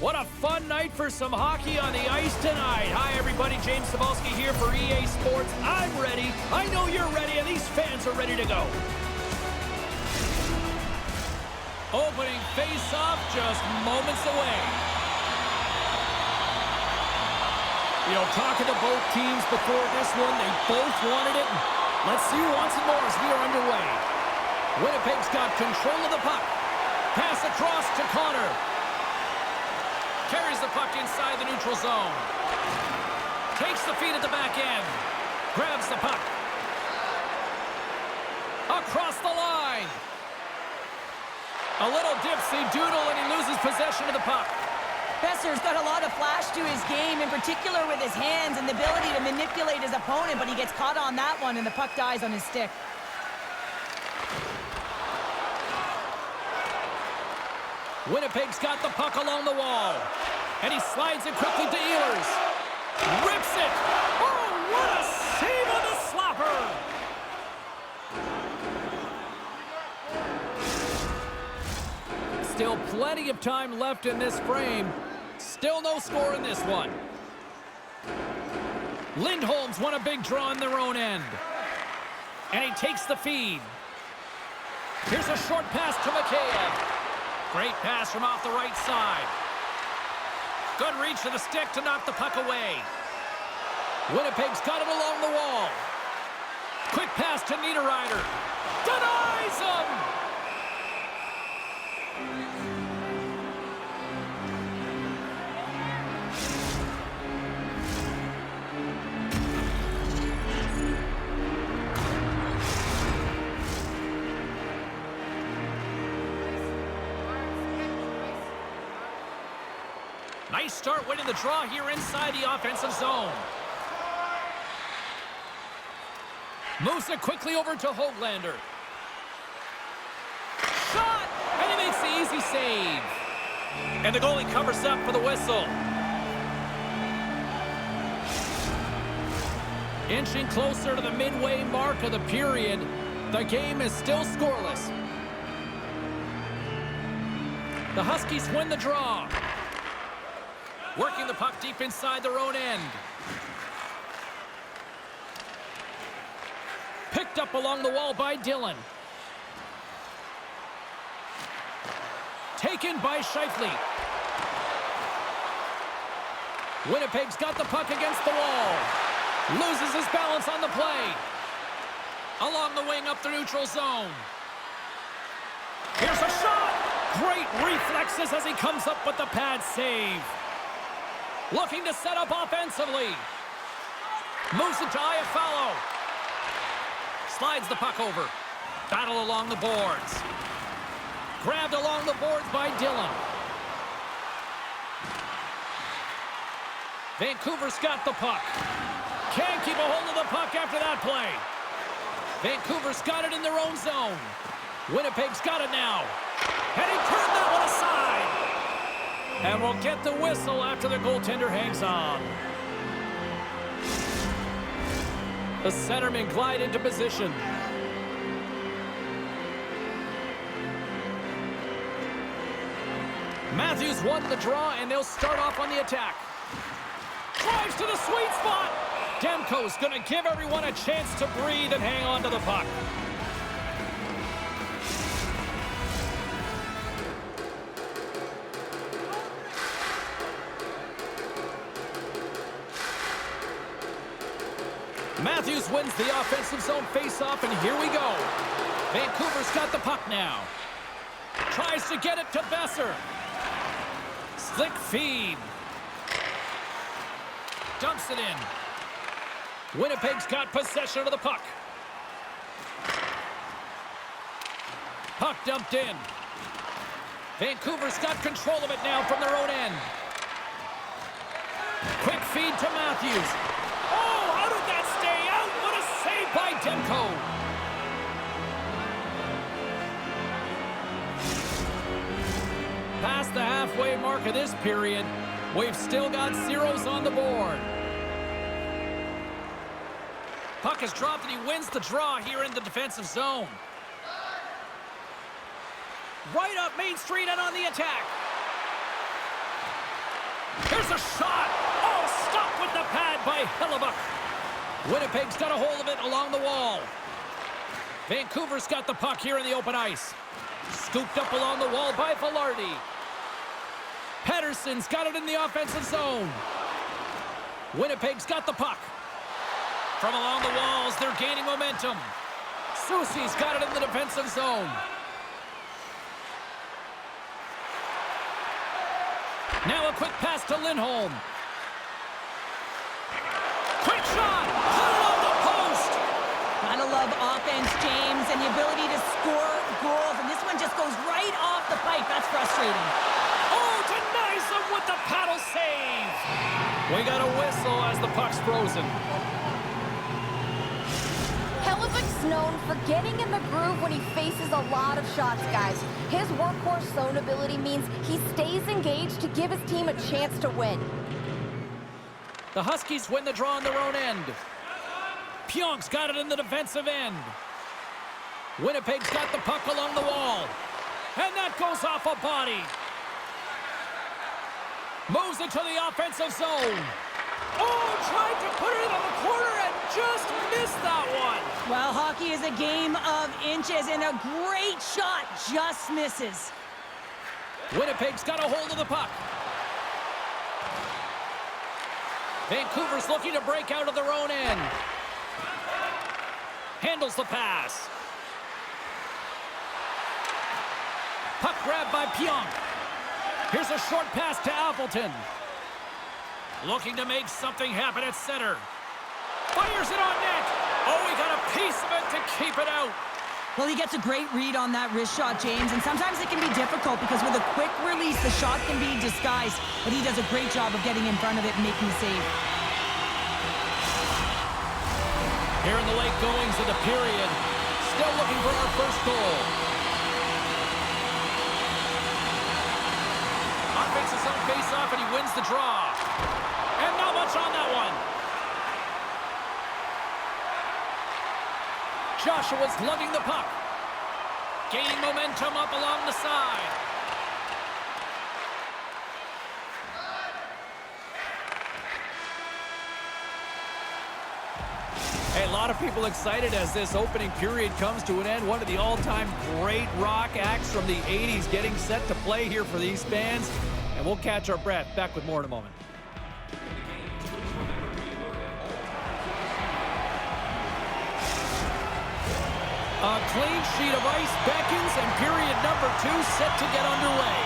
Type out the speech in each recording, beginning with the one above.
What a fun night for some hockey on the ice tonight. Hi, everybody. James Cebulski here for EA Sports. I'm ready. I know you're ready, and these fans are ready to go. Opening face-off just moments away. You know, talking to both teams before this one, they both wanted it. Let's see who wants it more as we are underway. Winnipeg's got control of the puck. Pass across to Connor. Carries the puck inside the neutral zone. Takes the feed at the back end. Grabs the puck. Across the line. A little dipsy-doodle, and he loses possession of the puck. Besser's got a lot of flash to his game, in particular with his hands and the ability to manipulate his opponent, but he gets caught on that one, and the puck dies on his stick. Winnipeg's got the puck along the wall. And he slides it quickly to Ehlers. Rips it! Oh, what a save on the slapper! Still plenty of time left in this frame. Still no score in this one. Lindholm's won a big draw in their own end. And he takes the feed. Here's a short pass to Mikheyev. Great pass from off the right side. Good reach to the stick to knock the puck away. Winnipeg's got it along the wall. Quick pass to Niederreiter. Denies him! Nice start winning the draw here inside the offensive zone. Moves it quickly over to Höglander. Shot! And he makes the easy save. And the goalie covers up for the whistle. Inching closer to the midway mark of the period. The game is still scoreless. The Huskies win the draw. Working the puck deep inside their own end. Picked up along the wall by Dillon. Taken by Scheifele. Winnipeg's got the puck against the wall. Loses his balance on the play. Along the wing up the neutral zone. Here's a shot! Great reflexes as he comes up with the pad save. Looking to set up offensively. Moves it to Iafallo. Slides the puck over. Battle along the boards. Grabbed along the boards by Dillon. Vancouver's got the puck. Can't keep a hold of the puck after that play. Vancouver's got it in their own zone. Winnipeg's got it now. And he turned that one aside. And we'll get the whistle after the goaltender hangs on. The centermen glide into position. Matthews won the draw, and they'll start off on the attack. Drives to the sweet spot. Demko's going to give everyone a chance to breathe and hang on to the puck. Matthews wins the offensive zone face-off, and here we go. Vancouver's got the puck now. Tries to get it to Besser. Slick feed. Dumps it in. Winnipeg's got possession of the puck. Puck dumped in. Vancouver's got control of it now from their own end. Quick feed to Matthews. Oh, how did that stay out? What a save by Demko. Past the halfway mark of this period, we've still got zeros on the board. Puck is dropped and he wins the draw here in the defensive zone. Right up Main Street and on the attack. Here's a shot. Oh, stopped with the pad by Hellebuyck. Winnipeg's got a hold of it along the wall. Vancouver's got the puck here in the open ice. Scooped up along the wall by Velarde. Pettersson's got it in the offensive zone. Winnipeg's got the puck. From along the walls, they're gaining momentum. Soucy's got it in the defensive zone. Now a quick pass to Lindholm. Quick shot! Put it on the post! Gotta love offense, James, and the ability to score goals. And this one just goes right off the pipe. That's frustrating. Oh, denies him with the paddle save! We got a whistle as the puck's frozen. Hellebuyck's known for getting in the groove when he faces a lot of shots, guys. His workhorse zone ability means he stays engaged to give his team a chance to win. The Huskies win the draw on their own end. Pionk's got it in the defensive end. Winnipeg's got the puck along the wall. And that goes off a body. Moves it to the offensive zone. Oh, tried to put it on the corner and just missed that one. Well, hockey is a game of inches, and a great shot just misses. Winnipeg's got a hold of the puck. Vancouver's looking to break out of their own end. Handles the pass. Puck grabbed by Pionk. Here's a short pass to Appleton. Looking to make something happen at center. Fires it on net. Oh, he got a piece of it to keep it out. Well, he gets a great read on that wrist shot, James, and sometimes it can be difficult because with a quick release, the shot can be disguised, but he does a great job of getting in front of it and making the save. Here in the late goings of the period, still looking for our first goal. Offense his own face-off, and he wins the draw. And not much on that one. Joshua's lugging the puck. Gaining momentum up along the side. Hey, a lot of people excited as this opening period comes to an end. One of the all-time great rock acts from the 80s getting set to play here for these fans. And we'll catch our breath. Back with more in a moment. A clean sheet of ice beckons, and period number 2 set to get underway.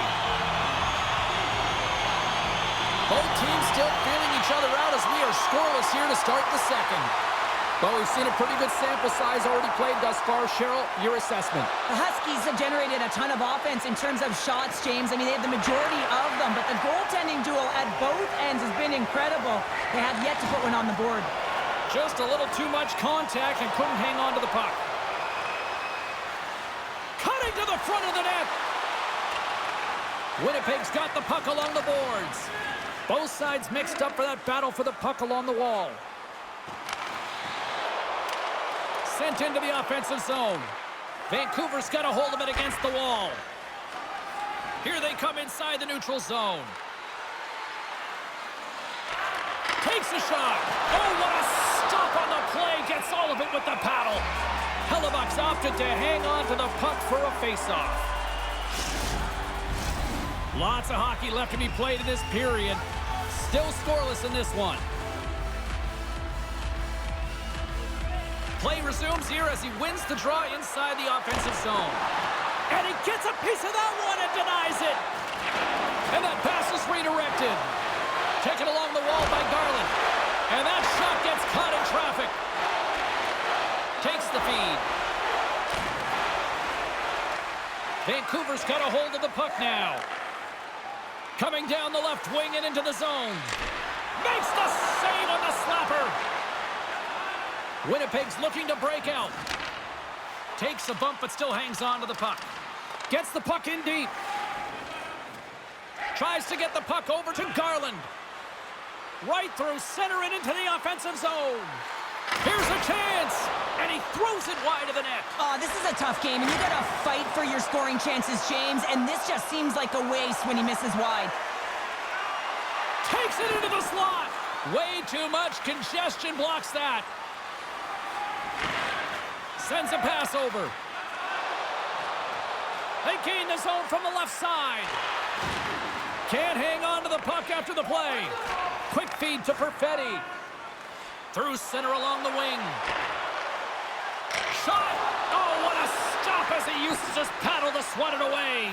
Both teams still feeling each other out as we are scoreless here to start the second. Well, we've seen a pretty good sample size already played thus far. Cheryl, your assessment. The Huskies have generated a ton of offense in terms of shots, James. I mean, they have the majority of them, but the goaltending duel at both ends has been incredible. They have yet to put one on the board. Just a little too much contact and couldn't hang on to the puck. Cutting to the front of the net. Winnipeg's got the puck along the boards. Both sides mixed up for that battle for the puck along the wall. Sent into the offensive zone. Vancouver's got a hold of it against the wall. Here they come inside the neutral zone. Takes a shot. Oh, what a stop on the play. Gets all of it with the paddle. Hellebuyck's opted to hang on to the puck for a faceoff. Lots of hockey left to be played in this period. Still scoreless in this one. Play resumes here as he wins the draw inside the offensive zone. And he gets a piece of that one and denies it. And that pass is redirected. Taken along the wall by Garland. And that shot gets caught in traffic. Takes the feed. Vancouver's got a hold of the puck now. Coming down the left wing and into the zone. Makes the save on the slapper. Winnipeg's looking to break out. Takes a bump but still hangs on to the puck. Gets the puck in deep. Tries to get the puck over to Garland. Right through center and into the offensive zone. Here's a chance. And he throws it wide of the net. Oh, this is a tough game, and you got to fight for your scoring chances, James, and this just seems like a waste when he misses wide. Takes it into the slot. Way too much congestion blocks that. Sends a pass over. They gain the zone from the left side. Can't hang on to the puck after the play. Quick feed to Perfetti. Through center along the wing. Shot! Oh, what a stop as he used to just paddle to swat it away.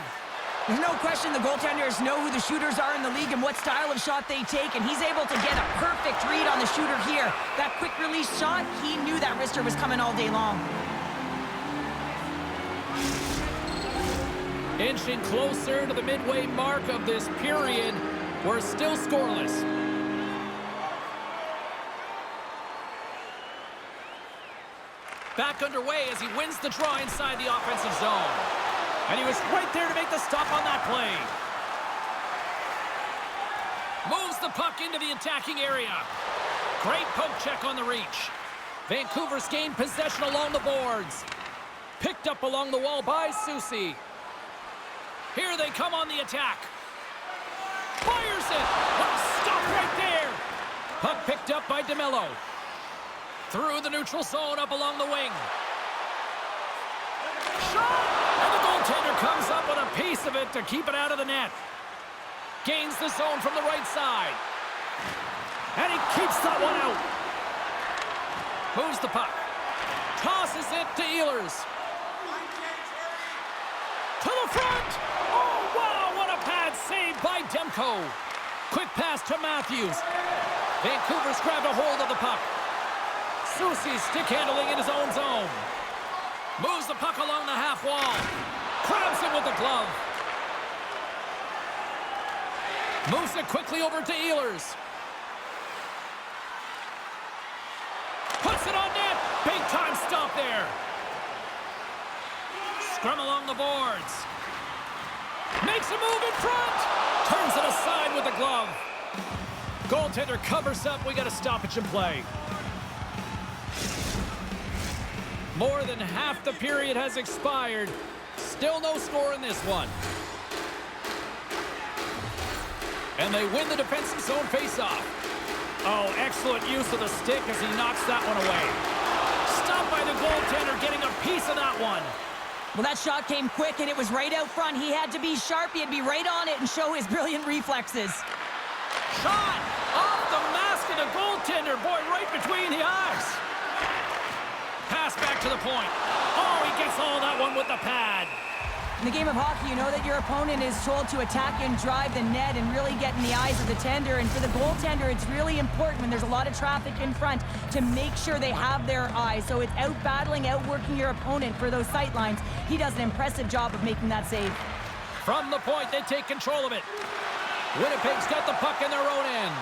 There's no question the goaltenders know who the shooters are in the league and what style of shot they take, and he's able to get a perfect read on the shooter here. That quick release shot, he knew that wrister was coming all day long. Inching closer to the midway mark of this period. We're still scoreless. Back underway as he wins the draw inside the offensive zone. And he was right there to make the stop on that play. Moves the puck into the attacking area. Great poke check on the reach. Vancouver's gained possession along the boards. Picked up along the wall by Susie. Here they come on the attack. Fires it. What a stop right there. Puck picked up by DeMello. Through the neutral zone up along the wing. Shot! And the goaltender comes up with a piece of it to keep it out of the net. Gains the zone from the right side. And he keeps that one out. Moves the puck. Tosses it to Ehlers. To the front! Oh, wow, what a bad save by Demko. Quick pass to Matthews. Vancouver's grabbed a hold of the puck. Susie stick handling in his own zone. Moves the puck along the half wall. Grabs it with the glove. Moves it quickly over to Ehlers. Puts it on net. Big time stop there. Scrum along the boards. Makes a move in front. Turns it aside with the glove. Goaltender covers up. We got a stoppage in play. More than half the period has expired. Still no score in this one. And they win the defensive zone faceoff. Oh, excellent use of the stick as he knocks that one away. Stopped by the goaltender, getting a piece of that one. Well, that shot came quick, and it was right out front. He had to be sharp. He had to be right on it and show his brilliant reflexes. Shot off the mask of the goaltender. Boy, right between the eyes. Pass back to the point. Oh, he gets all that one with the pad. In the game of hockey, you know that your opponent is told to attack and drive the net and really get in the eyes of the tender. And for the goaltender, it's really important when there's a lot of traffic in front to make sure they have their eyes. So it's out-battling, outworking your opponent for those sight lines. He does an impressive job of making that save. From the point, they take control of it. Winnipeg's got the puck in their own end.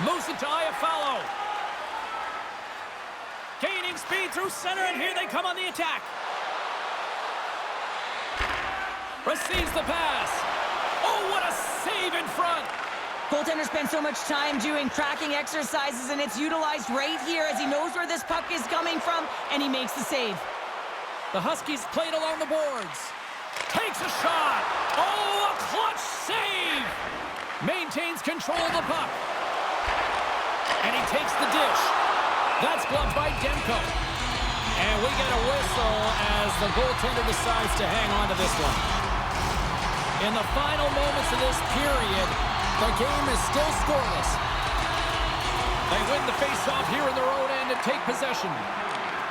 Moves it to Iafallo. Gaining speed through center, and here they come on the attack. Receives the pass. Oh, what a save in front. Goaltender spends so much time doing tracking exercises, and it's utilized right here as he knows where this puck is coming from, and he makes the save. The Huskies played along the boards. Takes a shot. Oh, a clutch save. Maintains control of the puck. And he takes the dish. That's gloved by Demko. And we get a whistle as the goaltender decides to hang on to this one. In the final moments of this period, the game is still scoreless. They win the faceoff here in their own end and take possession.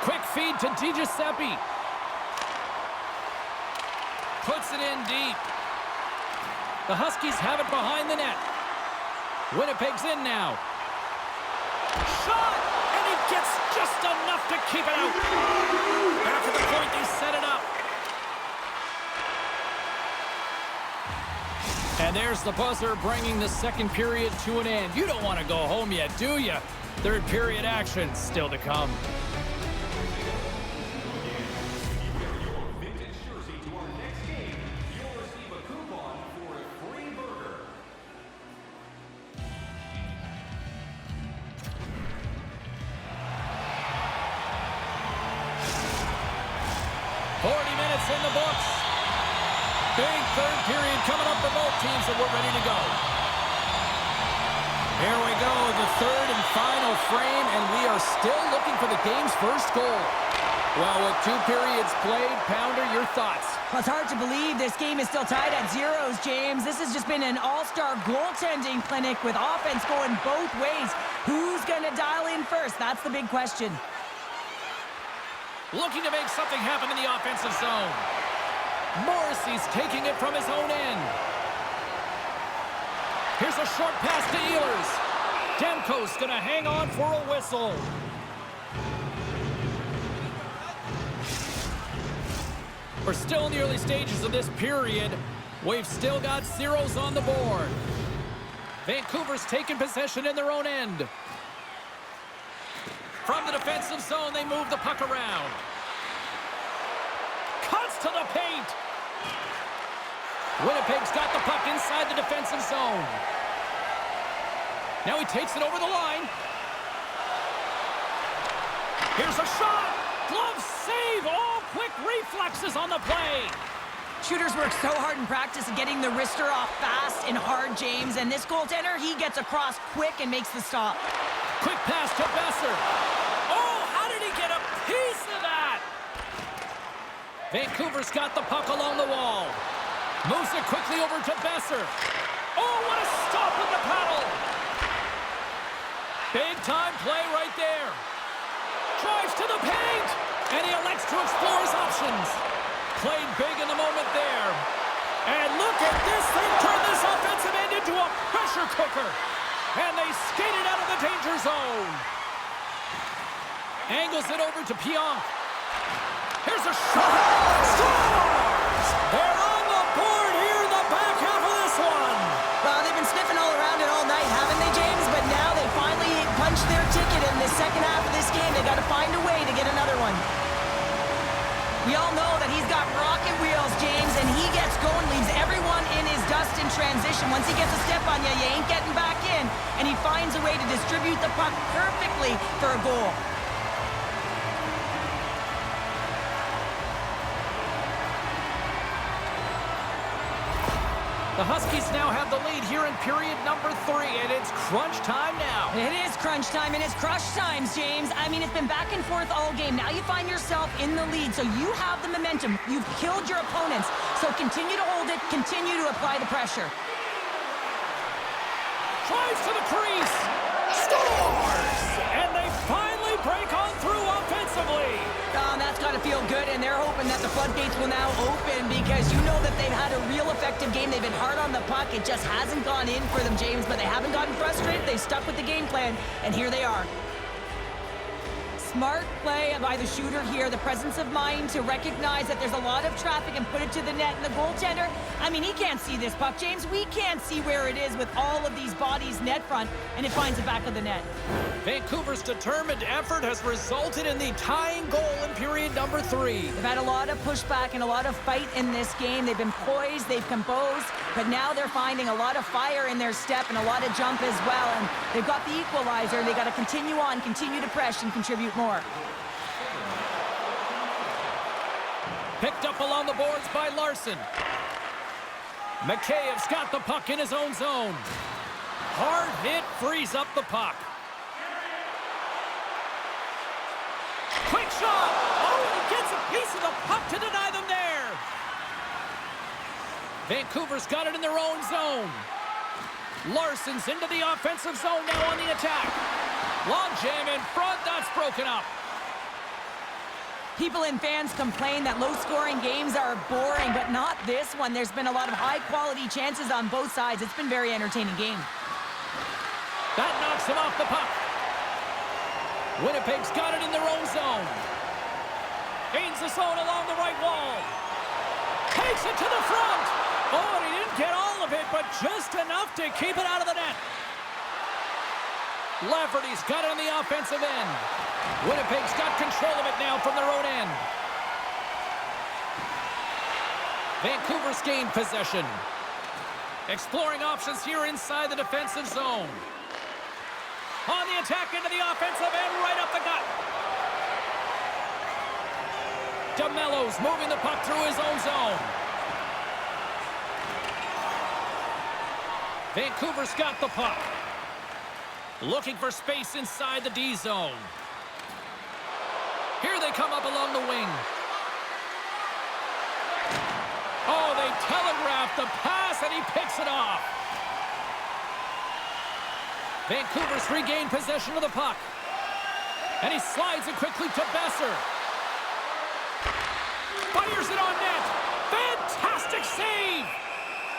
Quick feed to DiGiuseppe. Puts it in deep. The Huskies have it behind the net. Winnipeg's in now. Shot! And he gets just enough to keep it out. After the point, they set it up. And there's the buzzer bringing the second period to an end. You don't want to go home yet, do you? Third period action still to come. In the books. Big third period coming up for both teams, and we're ready to go. Here we go, the third and final frame, and we are still looking for the game's first goal. Well, with 2 periods played, Pounder, your thoughts? Well, it's hard to believe this game is still tied at zeros, James. This has just been an all-star goaltending clinic with offense going both ways. Who's going to dial in first? That's the big question. Looking to make something happen in the offensive zone. Morrissey's taking it from his own end. Here's a short pass to Ehlers. Demko's going to hang on for a whistle. We're still in the early stages of this period. We've still got zeros on the board. Vancouver's taken possession in their own end. From the defensive zone, they move the puck around. Cuts to the paint. Winnipeg's got the puck inside the defensive zone. Now he takes it over the line. Here's a shot. Glove save. All quick reflexes on the play. Shooters work so hard in practice at getting the wrister off fast and hard, James. And this goaltender, he gets across quick and makes the stop. Quick pass to Besser. Oh, how did he get a piece of that? Vancouver's got the puck along the wall. Moves it quickly over to Besser. Oh, what a stop with the paddle. Big time play right there. Drives to the paint. And he elects to explore his options. Played big in the moment there. And look at this thing turn this offensive end into a pressure cooker. And they skated out of the danger zone. Angles it over to Pionk. Here's a shot. Scores! They're on the board here in the back half of this one. Well, they've been sniffing all around it all night, haven't they, James? But now they finally punched their ticket in the second half of this game. They got to find a way to get another one. We all know that he's got rocket wheels, James, and he gets going, leaves everyone in his dust in transition. Once he gets a step on you, you ain't getting back in, and he finds a way to distribute the puck perfectly for a goal. The Huskies now have the lead here in period number 3, and it's crunch time now. It is crunch time, and it's crush times, James. I mean, it's been back and forth all game. Now you find yourself in the lead, so you have the momentum. You've killed your opponents, so continue to hold it, continue to apply the pressure. Drives to the crease. Scores! And they finally break on through offensively. That's got to feel good, and they're hoping that the floodgates will now open because you know that they've had a real effective game. They've been hard on the puck. It just hasn't gone in for them, James, but they haven't gotten frustrated. They've stuck with the game plan, and here they are. Smart play by the shooter here, the presence of mind to recognize that there's a lot of traffic and put it to the net. And the goaltender, I mean, he can't see this puck, James. We can't see where it is with all of these bodies net front, and it finds the back of the net. Vancouver's determined effort has resulted in the tying goal in period number 3. They've had a lot of pushback and a lot of fight in this game. They've been poised, they've composed, but now they're finding a lot of fire in their step and a lot of jump as well. And they've got the equalizer. They got to continue on, continue to press and contribute more. Picked up along the boards by Larson. Makheyev's got the puck in his own zone. Hard hit frees up the puck. Quick shot! Oh, he gets a piece of the puck to deny them there. Vancouver's got it in their own zone. Larson's into the offensive zone now on the attack. Long jam in front, that's broken up. People and fans complain that low-scoring games are boring, but not this one. There's been a lot of high-quality chances on both sides. It's been a very entertaining game. That knocks him off the puck. Winnipeg's got it in their own zone. Gains the zone along the right wall. Takes it to the front. Oh, and he didn't get all of it, but just enough to keep it out of the net. Lafferty's got it on the offensive end. Winnipeg's got control of it now from their own end. Vancouver's gained possession. Exploring options here inside the defensive zone. On the attack into the offensive end, right up the gut. DeMello's moving the puck through his own zone. Vancouver's got the puck. Looking for space inside the D zone. Here they come up along the wing. Oh, they telegraphed the pass, and he picks it off. Vancouver's regained possession of the puck. And he slides it quickly to Besser. Fires it on net. Fantastic save!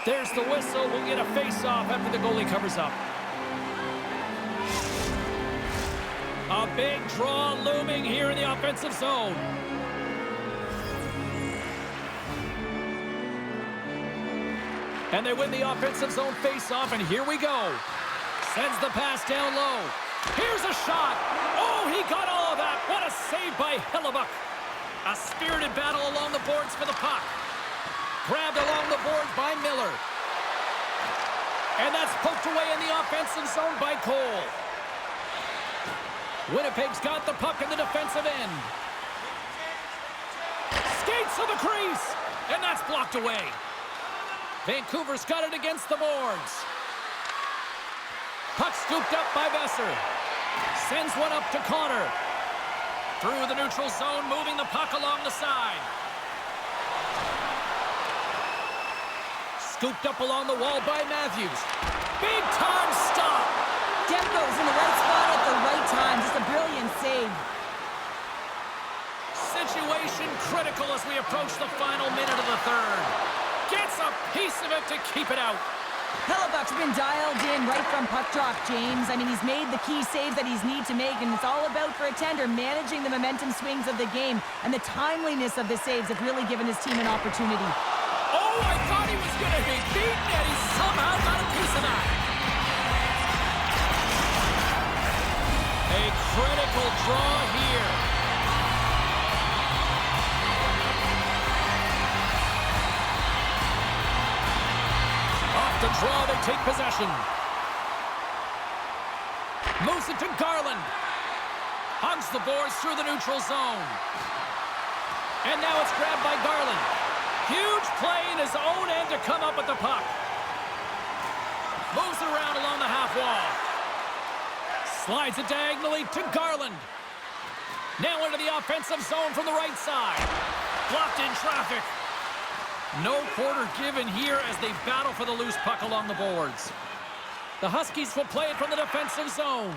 There's the whistle. We'll get a face-off after the goalie covers up. A big draw looming here in the offensive zone. And they win the offensive zone face-off, and here we go. Sends the pass down low. Here's a shot. Oh, he got all of that. What a save by Hellebuck. A spirited battle along the boards for the puck. Grabbed along the boards by Miller. And that's poked away in the offensive zone by Cole. Winnipeg's got the puck in the defensive end. Skates to the crease. And that's blocked away. Vancouver's got it against the boards. Puck scooped up by Besser. Sends one up to Connor. Through the neutral zone, moving the puck along the side. Scooped up along the wall by Matthews. Big time stop. Demko's in the right spot at the right time. Just a brilliant save. Situation critical as we approach the final minute of the third. Gets a piece of it to keep it out. Hellebuck's been dialed in right from puck drop, James. I mean, he's made the key saves that he's need to make, and it's all about, for a tender, managing the momentum swings of the game, and the timeliness of the saves have really given his team an opportunity. Oh, I thought he was going to be beaten, and he somehow got a piece of that. A critical draw here. The draw, they take possession. Moves it to Garland. Hugs the boards through the neutral zone. And now it's grabbed by Garland. Huge play in his own end to come up with the puck. Moves it around along the half wall. Slides it diagonally to Garland. Now into the offensive zone from the right side. Blocked in traffic. No quarter given here as they battle for the loose puck along the boards. The Huskies will play it from the defensive zone.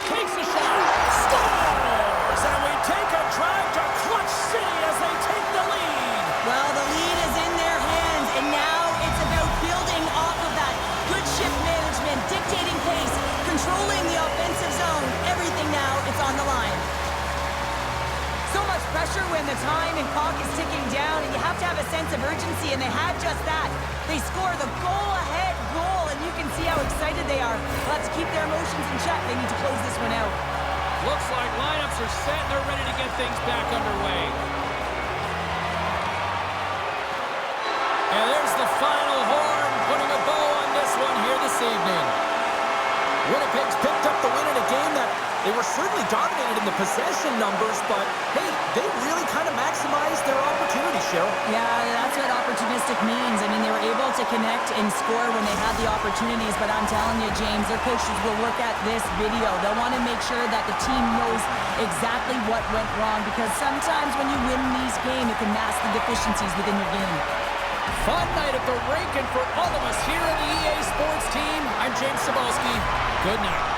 Takes a shot. Scores! And we take a drive to Clutch City as they take the lead. Well, the lead is in their hands, and now it's about building off of that. Good shift management, dictating pace, controlling the offensive zone. Everything now, it's on the line. So much pressure when the time and clock is ticking down, and you have to have a sense of urgency, and they had just that. They score the goal-ahead goal, and you can see how excited they are. They'll have to keep their emotions in check. They need to close this one out. Looks like lineups are set, and they're ready to get things back underway. And there's the final horn, putting a bow on this one here this evening. Winnipeg's picked up the win in a game that they were certainly dominated in the possession numbers, but, hey, they really kind of maximized their opportunity, Cheryl. Yeah, that's what opportunistic means. I mean, they were able to connect and score when they had the opportunities, but I'm telling you, James, their coaches will look at this video. They'll want to make sure that the team knows exactly what went wrong, because sometimes when you win these games, it can mask the deficiencies within your game. Fun night at the rink, and for all of us here on the EA Sports team, I'm James Cebulski. Good night.